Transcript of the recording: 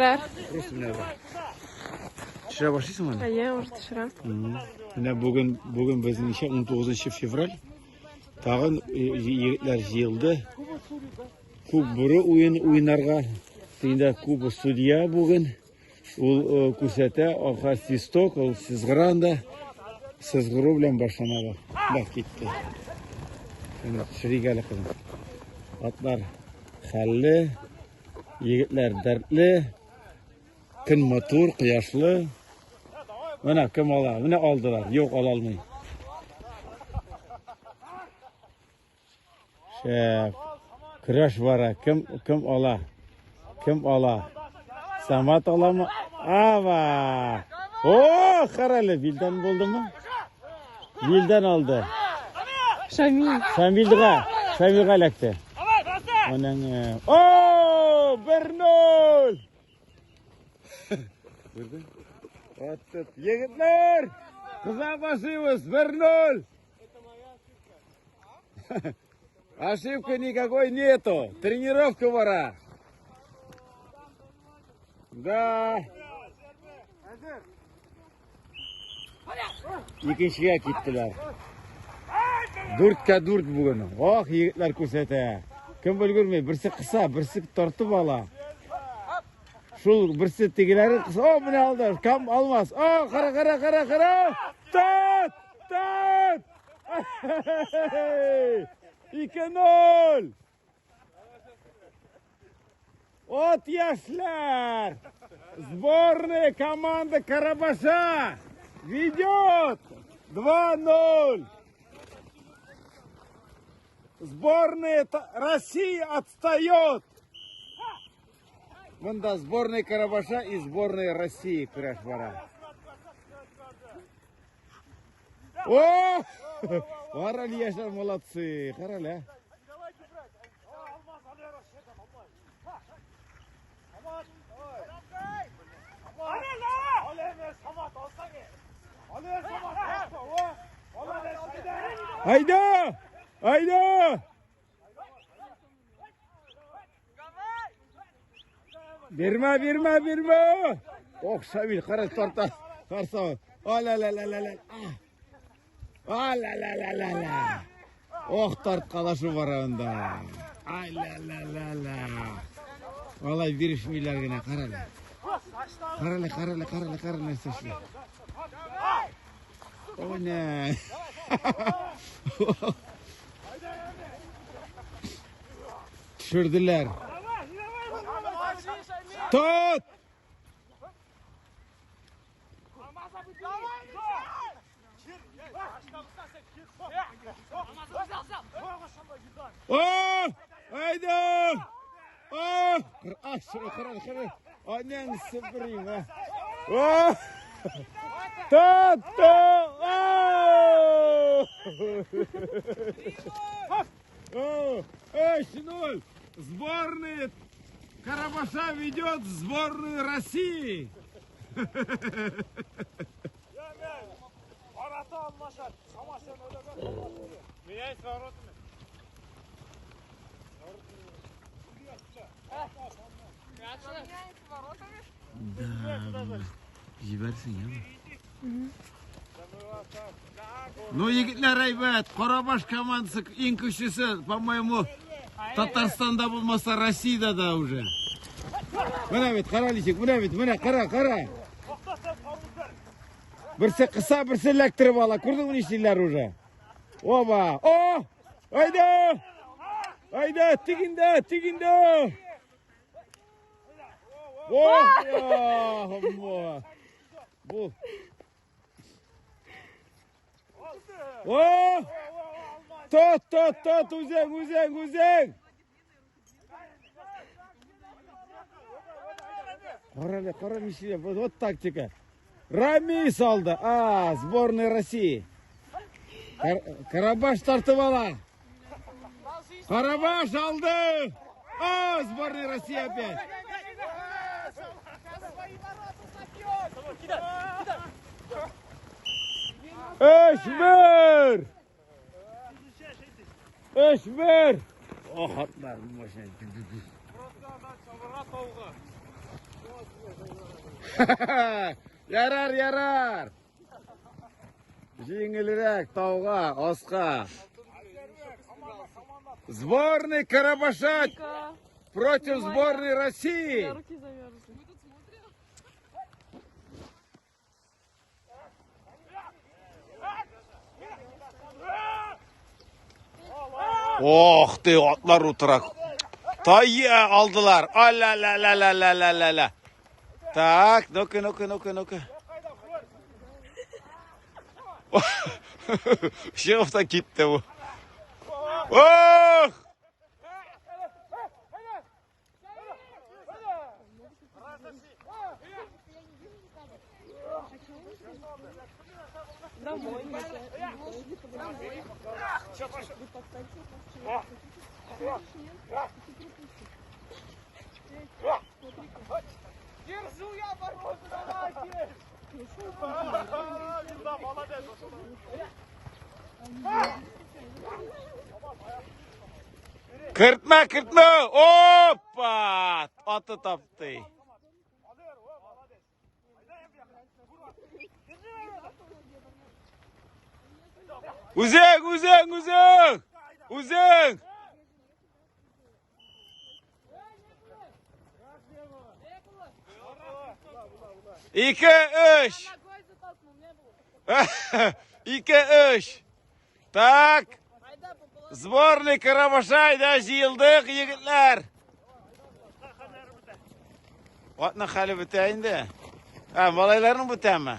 Karar. Просто mine bak. Düşüre başlıyorsun bana. Hayır, orada şuram. Mine bugün bizim işe 19 fevral. Tağın yigitler jıyıldı. Kuburu oyunlarga. Tinde kubu studiya bugün. Ул күрсәтә аха свисток, ул сызгыран да сызгыру белән башлана бак китте. Ширигәле кызым. Атлар хәлле, егетләр дәртле, көн матур, кояшлы. Менә кем ала? Менә алдылар. Юк, ала алмый. Шәп. Көрәш бара. Кем ала? Кем ала? Самат аламы? Ава! О, қаралы, Вилдан болды ма? Вилдан алды. Шамил. Шамилға ләкті. Оның... О, 1-0! Көрдің? Аттып, егітлер! Қыза басымыз, 1-0! Ошибка никакой нету. Тренировка бара. Да. İkinci gittiler. 4-4 bugün. Oh, yigitler ko'rsatadi. Kim bilgurmay, birisi qisa, birisi tortib ola. Şul birisi tegileri qisa. Oh, buni oldi. Kam olmaz. Oh, qara. Tut! 2-0. Вот яшляр! Сборная команда Карабаша ведет 2-0. Сборная России отстает. Вон да, сборная Карабаша и сборная России Крашбара. О! Варали яшляр молодцы. Хараля. Hayda! Verme! Oh, Şamil, qara torta. Qarsa. La. Oh, tort qalaşı var onda. Ay la. Vallahi verişmeyler gene, qarala. Qarala нәрсе şu. O ne? Düşürdüler. Tut! Oh! Haydi! Oh! Kır. Annen sıfırayım ha. Oh! Tut! Oh! 5-0! Сборная Карабаша ведет сборную России. Меняйся воротами. Да, жіберсің ya. Ну, егітлер айбет, Карабаш командасы ең күштісі, по-моему, Татарстанда болмаса, Россияда да уже. Мына бет, қара лисек, мына, қара. Бірсі қыса, бірсі ләктіріп ала, көрдің мұны істейлер уже. Оба, о! Айда, тегінді. О, bu. Oh! Tut, uzak. Qara mishli, вот тактика. Рамис aldı. Сборная России. Карабаш тартып ала. Карабаш aldı. Сборная России опять. Eşmer! Oh, atlar bu maşına. Yarar, yarar. Жеңілірек тауға, осқа. Сборный Карабаша против сборной России. Руки замерзли. Ох ты, atlar oturak. Tayya aldılar. Alalalalalalala. Tak, ну-ка. Şerif'ten gitti bu. Oh! Держу я, Барбос, давайте! Молодец! Kırtma. Hoppa! Atı taptı. Uzun! 2, 3. 2, 3. Так. Сборный Карабашайда жиылдық, егітлер. Атның халі біте енді. Малайларының біте ме?